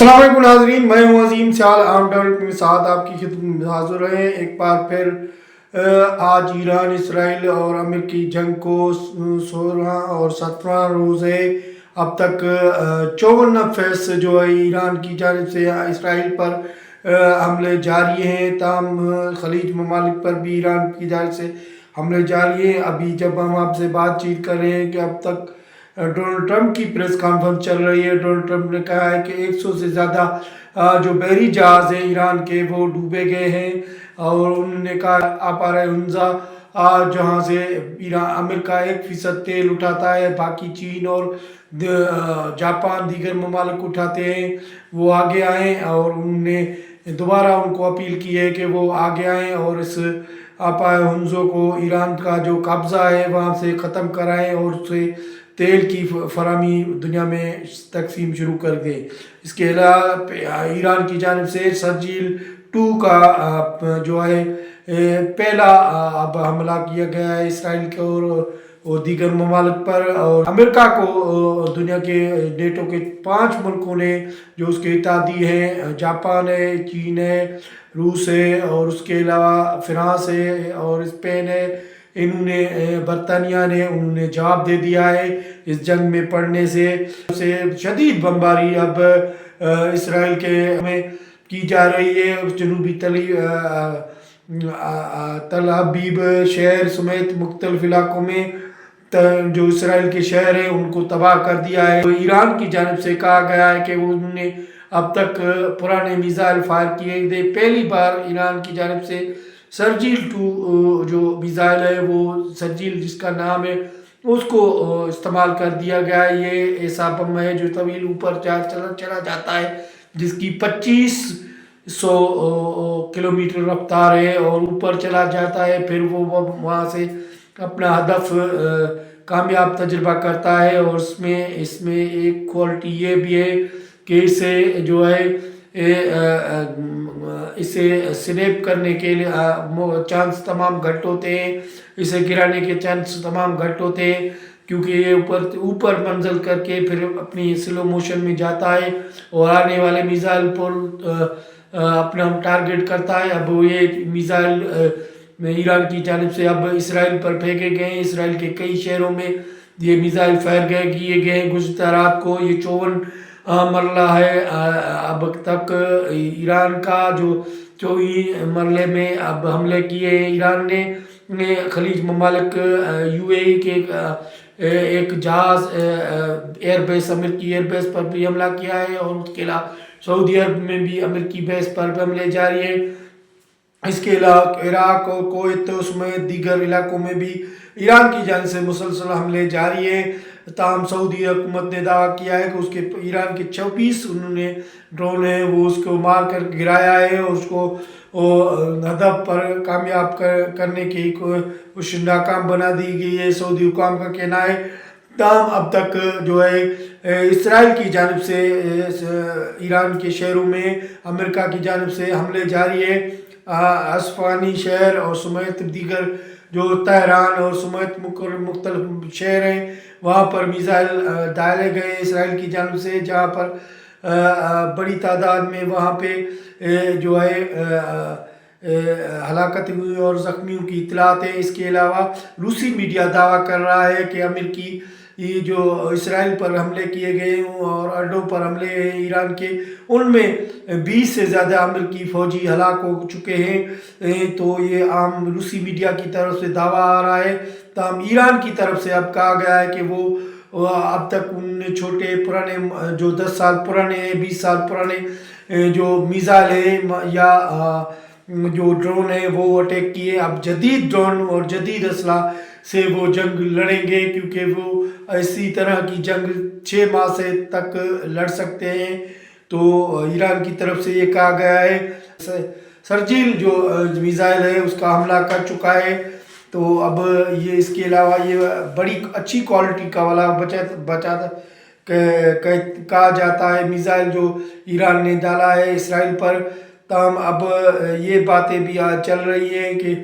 السلام علیکم ناظرین، میں ہوں عظیم سیال عام ڈیولپمنٹ کے ساتھ آپ کی خدمت میں حاضر ہیں ایک بار پھر۔ آج ایران اسرائیل اور امریکی جنگ کو 16واں اور 17واں روز ہے۔ اب تک 54 نفس جو ہے ایران کی جانب سے اسرائیل پر حملے جاری ہیں، تاہم خلیج ممالک پر بھی ایران کی جانب سے حملے جاری ہیں۔ ابھی جب ہم آپ سے بات چیت کر رہے ہیں کہ اب تک ڈونلڈ ٹرمپ کی پریس کانفرنس چل رہی ہے، ڈونلڈ ٹرمپ نے کہا ہے کہ 100 سے زیادہ جو بحری جہاز ہیں ایران کے وہ ڈوبے گئے ہیں، اور انہوں نے کہا آپارہ ہنزا جہاں سے امریکہ 1% تیل اٹھاتا ہے، باقی چین اور جاپان دیگر ممالک اٹھاتے ہیں، وہ آگے آئیں، اور انہوں نے دوبارہ ان کو اپیل کی ہے کہ وہ آگے آئیں اور اس آپارہ ہنزو کو ایران کا جو قبضہ ہے وہاں سے ختم کرائیں اور اسے تیل کی فراہمی دنیا میں تقسیم شروع کر دے۔ اس کے علاوہ ایران کی جانب سے سرجیل 2 کا جو ہے پہلا اب حملہ کیا گیا ہے اسرائیل کے اور دیگر ممالک پر، اور امریکہ کو دنیا کے نیٹو کے 5 ملکوں نے جو اس کے اتحادی ہیں، جاپان ہے، چین ہے، روس ہے، اور اس کے علاوہ فرانس ہے اور اسپین ہے، انہوں نے انہوں نے جواب دے دیا ہے اس جنگ میں پڑنے سے شدید بمباری اب اسرائیل کے میں کی جا رہی ہے۔ جنوبی تل ابیب شہر سمیت مختلف علاقوں میں جو اسرائیل کے شہر ہیں ان کو تباہ کر دیا ہے۔ ایران کی جانب سے کہا گیا ہے کہ انہوں نے اب تک پرانے میزائل فائر کیے تھے، پہلی بار ایران کی جانب سے سرجیل 2 جو میزائل ہے، وہ سرجیل جس کا نام ہے، اس کو استعمال کر دیا گیا ہے۔ یہ ایسا بم ہے جو طویل اوپر چلا جاتا ہے، جس کی 2500 کلومیٹر رفتار ہے اور اوپر چلا جاتا ہے، پھر وہ وہاں سے اپنا ہدف کامیاب تجربہ کرتا ہے۔ اور اس میں ایک کوالٹی یہ بھی ہے کہ اسے جو ہے اسے سنیپ کرنے کے لیے چانس تمام گھٹ ہوتے ہیں، اسے گرانے کے چانس تمام گھٹ ہوتے ہیں، کیونکہ یہ اوپر منزل کر کے پھر اپنی سلو موشن میں جاتا ہے اور آنے والے میزائل پر اپنا ٹارگٹ کرتا ہے۔ اب یہ میزائل ایران کی جانب سے اب اسرائیل پر پھینکے گئے ہیں، اسرائیل کے کئی شہروں میں یہ میزائل فائر کیے گئے ہیں گزشتہ رات کو۔ یہ 54 مرلہ ہے اب تک ایران کا، جو 24 مرلے میں اب حملے کیے ہیں ایران نے خلیج ممالک UAE کے ایک جہاز ایئر بیس، امریکی ایئر بیس پر بھی حملہ کیا ہے، اور اس کے علاوہ سعودی عرب میں بھی امریکی بیس پر بھی حملے جاری ہیں۔ اس کے علاوہ عراق اور کویت سمیت دیگر علاقوں میں بھی ایران کی جانب سے مسلسل حملے جاری ہیں، تاہم سعودی حکومت نے دعویٰ کیا ہے کہ اس کے ایران کے 24 انہوں نے ڈرون ہیں وہ اس کو مار کر گرایا ہے، اور اس کو ہدف پر کامیاب کرنے کی کوشش ناکام بنا دی گئی ہے، سعودی حکام کا کہنا ہے۔ تاہم اب تک جو ہے اسرائیل کی جانب سے ایران کے شہروں میں امریکہ کی جانب سے حملے جاری ہے۔ اسفانی شہر اور سمیت دیگر جو تہران اور سمیت مختلف شہر ہیں وہاں پر میزائل ڈالے گئے اسرائیل کی جانب سے، جہاں پر بڑی تعداد میں وہاں پہ جو ہے ہلاکت ہوئی اور زخمیوں کی اطلاعات ہیں۔ اس کے علاوہ روسی میڈیا دعویٰ کر رہا ہے کہ امریکی جو اسرائیل پر حملے کیے گئے اور اڈوں پر حملے ہیں ایران کے، ان میں 20 سے زیادہ امریکی فوجی ہلاک ہو چکے ہیں۔ تو یہ عام روسی میڈیا کی طرف سے دعویٰ آ رہا ہے، تاہم ایران کی طرف سے اب کہا گیا ہے کہ وہ اب تک ان چھوٹے پرانے جو 10 سال پرانے ہیں، 20 سال پرانے جو میزائل ہیں یا جو ڈرون ہیں وہ اٹیک کیے، اب جدید ڈرون اور جدید اسلحہ سے وہ جنگ لڑیں گے، کیونکہ وہ اسی طرح کی جنگ 6 ماہ سے تک لڑ سکتے ہیں۔ تو ایران کی طرف سے یہ کہا گیا ہے سرجیل جو میزائل ہے اس کا حملہ کر چکا ہے۔ تو اب یہ اس کے علاوہ یہ بڑی اچھی کوالٹی کا والا کہا جاتا ہے میزائل جو ایران نے ڈالا ہے اسرائیل پر۔ تاہم اب یہ باتیں بھی چل رہی ہیں کہ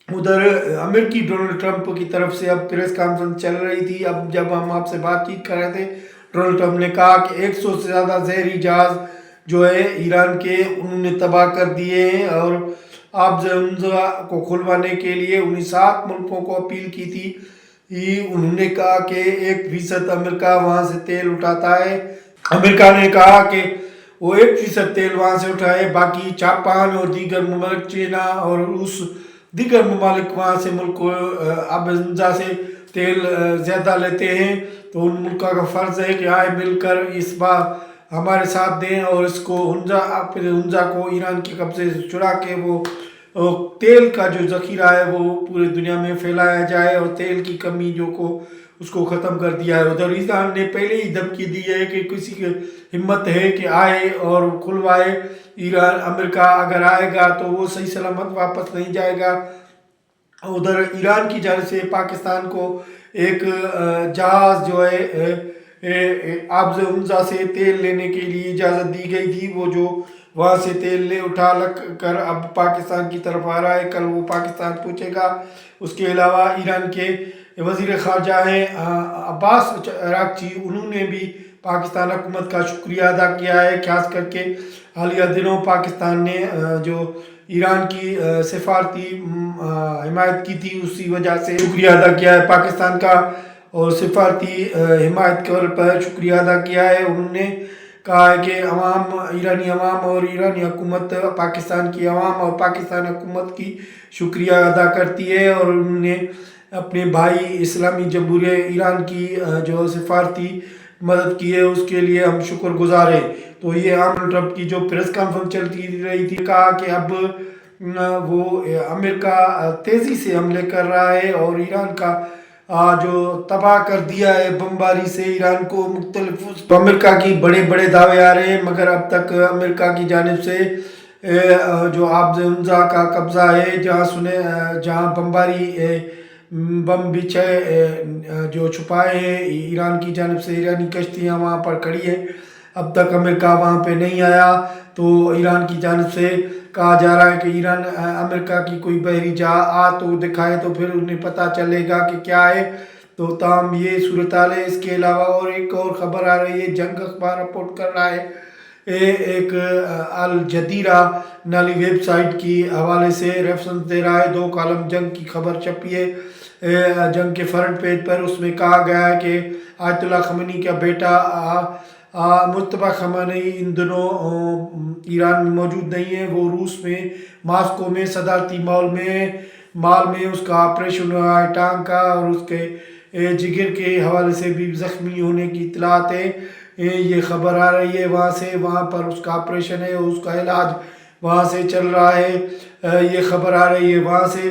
ادھر امریکی ڈونلڈ ٹرمپ کی طرف سے اب پریس کانفرنس چل رہی تھی، اب جب ہم آپ سے بات چیت کر رہے تھے ڈونلڈ ٹرمپ نے کہا کہ 100 سے زیادہ زہری جہاز جو ہے ایران کے انہوں نے تباہ کر دیے ہیں، اور آب زمزمہ کو کھلوانے کے لیے انہیں 7 ملکوں کو اپیل کی تھی۔ انہوں نے کہا کہ 1% امریکہ وہاں سے تیل اٹھاتا ہے۔ امریکہ نے کہا کہ وہ 1% تیل وہاں سے اٹھائے، باقی جاپان اور دیگر ممالک، چائنا اور روس، دیگر ممالک وہاں سے ملک کو آب زمزمہ سے تیل زیادہ لیتے ہیں، تو ان ملکوں کا فرض ہے کہ آئے مل کر اس بار ہمارے ساتھ دیں اور اس کو ہنزا کو ایران کے قبضے سے چھڑا کے وہ تیل کا جو ذخیرہ ہے وہ پورے دنیا میں پھیلایا جائے اور تیل کی کمی اس کو ختم کر دیا ہے۔ ادھر ایران نے پہلے ہی دھمکی دی ہے کہ کسی کی ہمت ہے کہ آئے اور کھلوائے، امریکہ اگر آئے گا تو وہ صحیح سلامت واپس نہیں جائے گا۔ ادھر ایران کی جانب سے پاکستان کو ایک جہاز جو ہے آب زمزمہ سے تیل لینے کے لیے اجازت دی گئی تھی، وہ جو وہاں سے تیل اٹھا کر اب پاکستان کی طرف آ رہا ہے، کل وہ پاکستان پہنچے گا۔ اس کے علاوہ ایران کے وزیر خارجہ ہیں عباس عراقچی، انہوں نے بھی پاکستان حکومت کا شکریہ ادا کیا ہے، خاص کر کے حالیہ دنوں پاکستان نے جو ایران کی سفارتی حمایت کی تھی اسی وجہ سے شکریہ ادا کیا ہے پاکستان کا، اور سفارتی حمایت پر شکریہ ادا کیا ہے۔ انہوں نے کہا ہے کہ ایرانی عوام اور ایرانی حکومت پاکستان کی عوام اور پاکستان حکومت کی شکریہ ادا کرتی ہے، اور انہوں نے اپنے بھائی اسلامی جمہوریہ ایران کی جو سفارتی مدد کی ہے اس کے لیے ہم شکر گزار ہیں۔ تو یہ ڈونلڈ ٹرمپ کی جو پریس کانفرنس چلتی رہی تھی، کہا کہ اب وہ امریکہ تیزی سے حملے کر رہا ہے اور ایران کا جو تباہ کر دیا ہے بمباری سے ایران کو، مختلف امریکہ کی بڑے دعوے آ رہے ہیں، مگر اب تک امریکہ کی جانب سے جو آب زمزمہ کا قبضہ ہے، جہاں بمباری بم جو چھپائے ہیں ایران کی جانب سے، ایرانی کشتیاں وہاں پر کھڑی ہیں، اب تک امریکہ وہاں پہ نہیں آیا۔ تو ایران کی جانب سے کہا جا رہا ہے کہ امریکہ کی کوئی بحری جہاز تو دکھائے تو پھر انہیں پتہ چلے گا کہ کیا ہے۔ تو تاہم یہ صورتحال ہے۔ اس کے علاوہ ایک اور خبر آ رہی ہے، جنگ اخبار رپورٹ کر رہا ہے، ایک الجزیرہ نامی ویب سائٹ کی حوالے سے ریفرنس دے رہا ہے، 2 کالم جنگ کی خبر چھپی ہے جنگ کے فرنٹ پیج پر۔ اس میں کہا گیا ہے کہ آیت اللہ خمینی کا بیٹا مجتبیٰ خامنئی ان دنوں ایران میں موجود نہیں ہے، وہ روس میں ماسکو میں صدارتی مال میں اس کا آپریشن ہوا ہے ٹانگ کا، اور اس کے جگر کے حوالے سے بھی زخمی ہونے کی اطلاعات ہے۔ یہ خبر آ رہی ہے وہاں پر اس کا آپریشن ہے، اس کا علاج وہاں سے چل رہا ہے۔ یہ خبر آ رہی ہے وہاں سے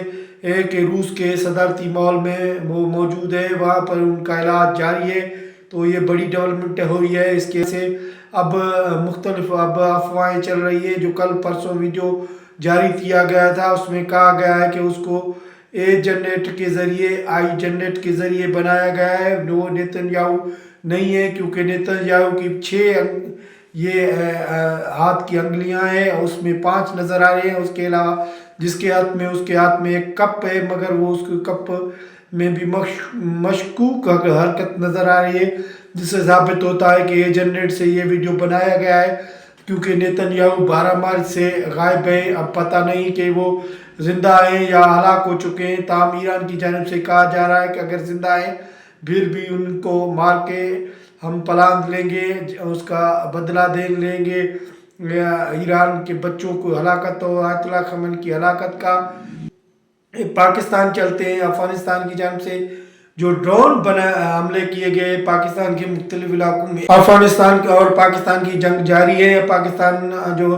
کہ روس کے صدارتی مال میں وہ موجود ہے، وہاں پر ان کا علاج جاری ہے۔ تو یہ بڑی ڈیولپمنٹ ہوئی ہے۔ اس کے سے اب مختلف افواہیں چل رہی ہیں، جو کل پرسوں ویڈیو جاری کیا گیا تھا، اس میں کہا گیا ہے کہ اس کو آئی جنریٹ کے ذریعے بنایا گیا ہے، وہ نیتن یاہو نہیں ہے، کیونکہ نیتن یاہو کی 6 یہ ہاتھ کی انگلیاں ہیں، اس میں 5 نظر آ رہے ہیں۔ اس کے علاوہ اس کے ہاتھ میں ایک کپ ہے، مگر وہ اس کے کپ میں بھی مشکوک حرکت نظر آ رہی ہے، جس سے ثابت ہوتا ہے کہ یہ جنریٹ سے یہ ویڈیو بنایا گیا ہے، کیونکہ نیتن یاہو 12 مارچ سے غائب ہے۔ اب پتہ نہیں کہ وہ زندہ ہیں یا ہلاک ہو چکے ہیں، تاہم ایران کی جانب سے کہا جا رہا ہے کہ اگر زندہ ہیں پھر بھی ان کو مار کے ہم پلان لیں گے، اس کا بدلہ لیں گے۔ ایران کے بچوں کو ہلاکت ہو، آیت اللہ خامنئی کی ہلاکت کا۔ پاکستان چلتے ہیں، افغانستان کی جانب سے جو ڈرون حملے کیے گئے پاکستان کے مختلف علاقوں میں، افغانستان اور پاکستان کی جنگ جاری ہے۔ پاکستان جو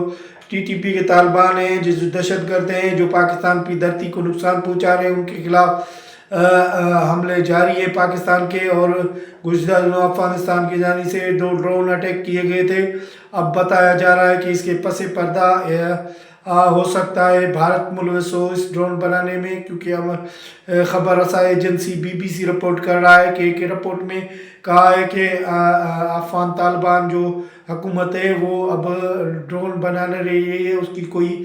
ٹی ٹی پی کے طالبان ہیں، جو دہشت گرد ہیں، جو پاکستان کی دھرتی کو نقصان پہنچا رہے ہیں، ان کے خلاف حملے جاری ہیں پاکستان کے، اور گزشتہ دنوں افغانستان کی جانب سے 2 ڈرون اٹیک کیے گئے تھے۔ اب بتایا جا رہا ہے کہ اس کے پس پردہ ہو سکتا ہے بھارت ملوث ہو اس ڈرون بنانے میں، کیونکہ خبر رساں ایجنسی BBC رپورٹ کر رہا ہے کہ ایک رپورٹ میں کہا ہے کہ افغان طالبان جو حکومت ہے وہ اب ڈرون بنانے رہی ہے، اس کی کوئی